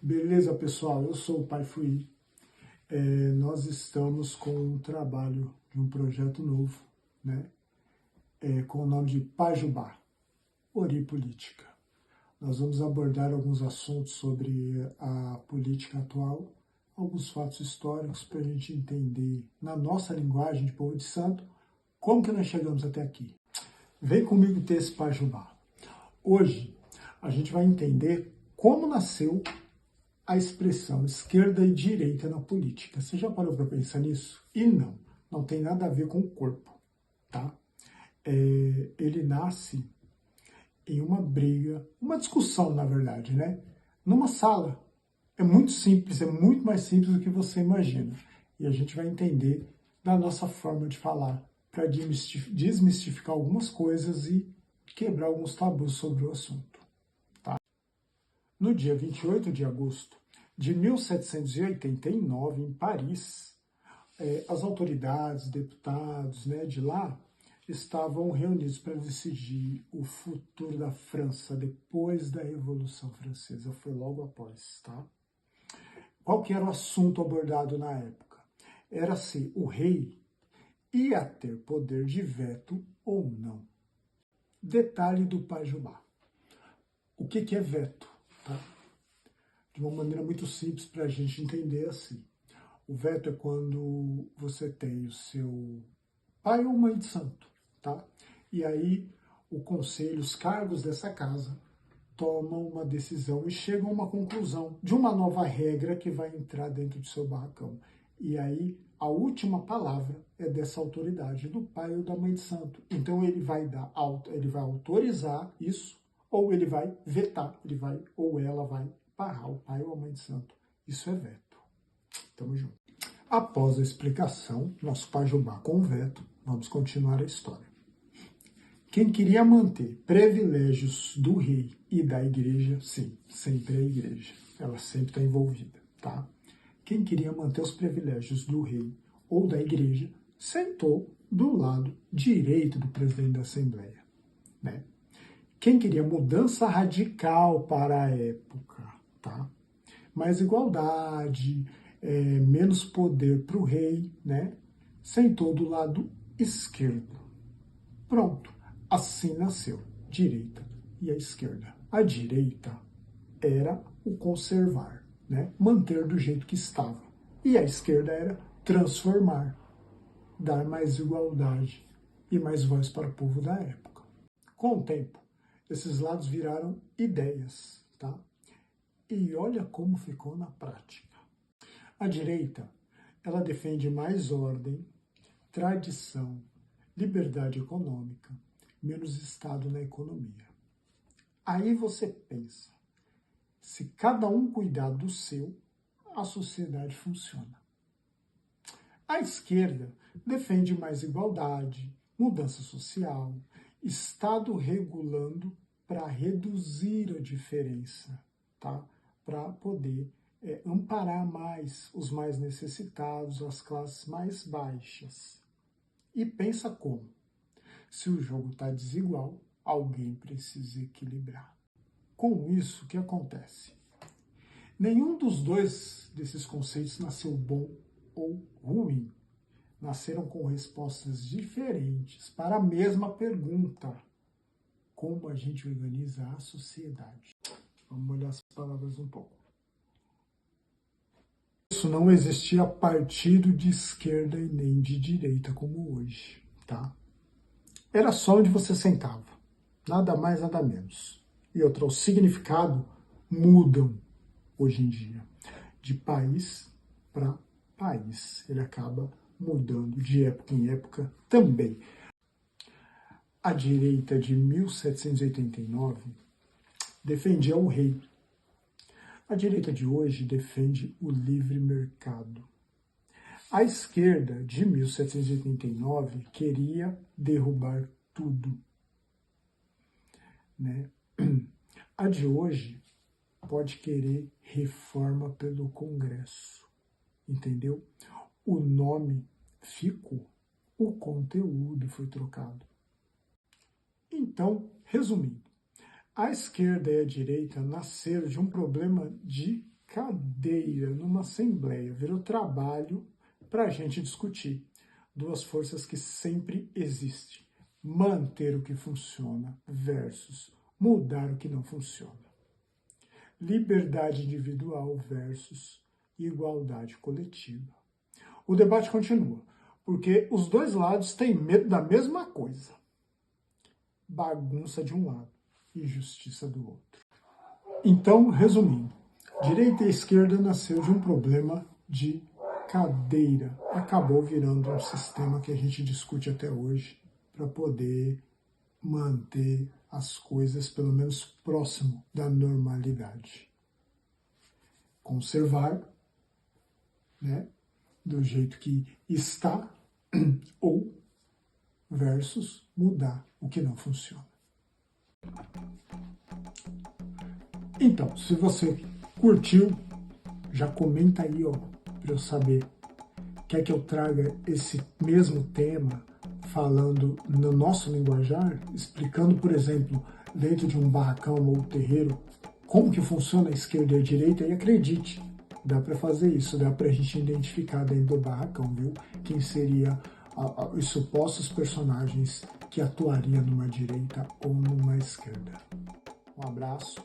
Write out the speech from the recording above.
Beleza, pessoal? Eu sou o Pai Fui. Nós estamos com um trabalho de um projeto novo, né? Com o nome de Pajubá, Ori Política. Nós vamos abordar alguns assuntos sobre a política atual, alguns fatos históricos para a gente entender, na nossa linguagem de povo de santo, como que nós chegamos até aqui. Vem comigo ter esse Pajubá. Hoje, a gente vai entender como nasceu a expressão esquerda e direita na política. Você já parou para pensar nisso? E não tem nada a ver com o corpo, tá? Ele nasce em uma briga, uma discussão, na verdade, né? Numa sala. É muito simples, é muito mais simples do que você imagina. E a gente vai entender da nossa forma de falar, para desmistificar algumas coisas e quebrar alguns tabus sobre o assunto. No dia 28 de agosto de 1789, em Paris, as autoridades, deputados, né, de lá estavam reunidos para decidir o futuro da França depois da Revolução Francesa, foi logo após, tá? Qual que era o assunto abordado na época? Era se o rei ia ter poder de veto ou não. Detalhe do Pajubá. O que é veto? Tá? De uma maneira muito simples para a gente entender assim. O veto é quando você tem o seu pai ou mãe de santo, tá? E aí o conselho, os cargos dessa casa tomam uma decisão e chegam a uma conclusão de uma nova regra que vai entrar dentro do seu barracão. E aí a última palavra é dessa autoridade, do pai ou da mãe de santo. Então ele vai autorizar isso, ou ele vai vetar, ou ela vai barrar o pai ou a mãe de santo. Isso é veto. Tamo junto. Após a explicação, nosso Pajubá com o veto, vamos continuar a história. Quem queria manter privilégios do rei e da igreja, sim, sempre a igreja, ela sempre está envolvida, tá? Quem queria manter os privilégios do rei ou da igreja, sentou do lado direito do presidente da Assembleia, né? Quem queria mudança radical para a época, tá? Mais igualdade, menos poder para o rei, né? Sentou do lado esquerdo. Pronto, assim nasceu direita e a esquerda. A direita era o conservar, né? Manter do jeito que estava. E a esquerda era transformar, dar mais igualdade e mais voz para o povo da época. Com o tempo, esses lados viraram ideias, tá? E olha como ficou na prática. A direita, ela defende mais ordem, tradição, liberdade econômica, menos Estado na economia. Aí você pensa, se cada um cuidar do seu, a sociedade funciona. A esquerda defende mais igualdade, mudança social, Estado regulando para reduzir a diferença, tá? Para poder amparar mais os mais necessitados, as classes mais baixas. E pensa como? Se o jogo está desigual, alguém precisa equilibrar. Com isso, o que acontece? Nenhum dos dois desses conceitos nasceu bom ou ruim. Nasceram com respostas diferentes para a mesma pergunta: como a gente organiza a sociedade? Vamos olhar as palavras um pouco. Isso não existia partido de esquerda e nem de direita como hoje, tá? Era só onde você sentava, nada mais, nada menos. E outro, o significado mudam hoje em dia, de país para país. Ele acaba mudando de época em época também. A direita de 1789 defendia o rei. A direita de hoje defende o livre mercado. A esquerda de 1789 queria derrubar tudo, né? A de hoje pode querer reforma pelo Congresso, entendeu? O nome ficou, o conteúdo foi trocado. Então, resumindo, a esquerda e a direita nasceram de um problema de cadeira numa assembleia, virou trabalho para a gente discutir. Duas forças que sempre existem, manter o que funciona versus mudar o que não funciona. Liberdade individual versus igualdade coletiva. O debate continua, porque os dois lados têm medo da mesma coisa. Bagunça de um lado e justiça do outro. Então, resumindo, direita e esquerda nasceu de um problema de cadeira. Acabou virando um sistema que a gente discute até hoje para poder manter as coisas pelo menos próximo da normalidade. Conservar, né, do jeito que está, ou versus mudar o que não funciona. Então, se você curtiu, já comenta aí, ó, para eu saber. Quer que eu traga esse mesmo tema falando no nosso linguajar, explicando, por exemplo, dentro de um barracão ou terreiro, como que funciona a esquerda e a direita? E acredite, dá para fazer isso, dá para a gente identificar dentro do barracão, viu? Quem seria os supostos personagens que atuariam numa direita ou numa esquerda. Um abraço.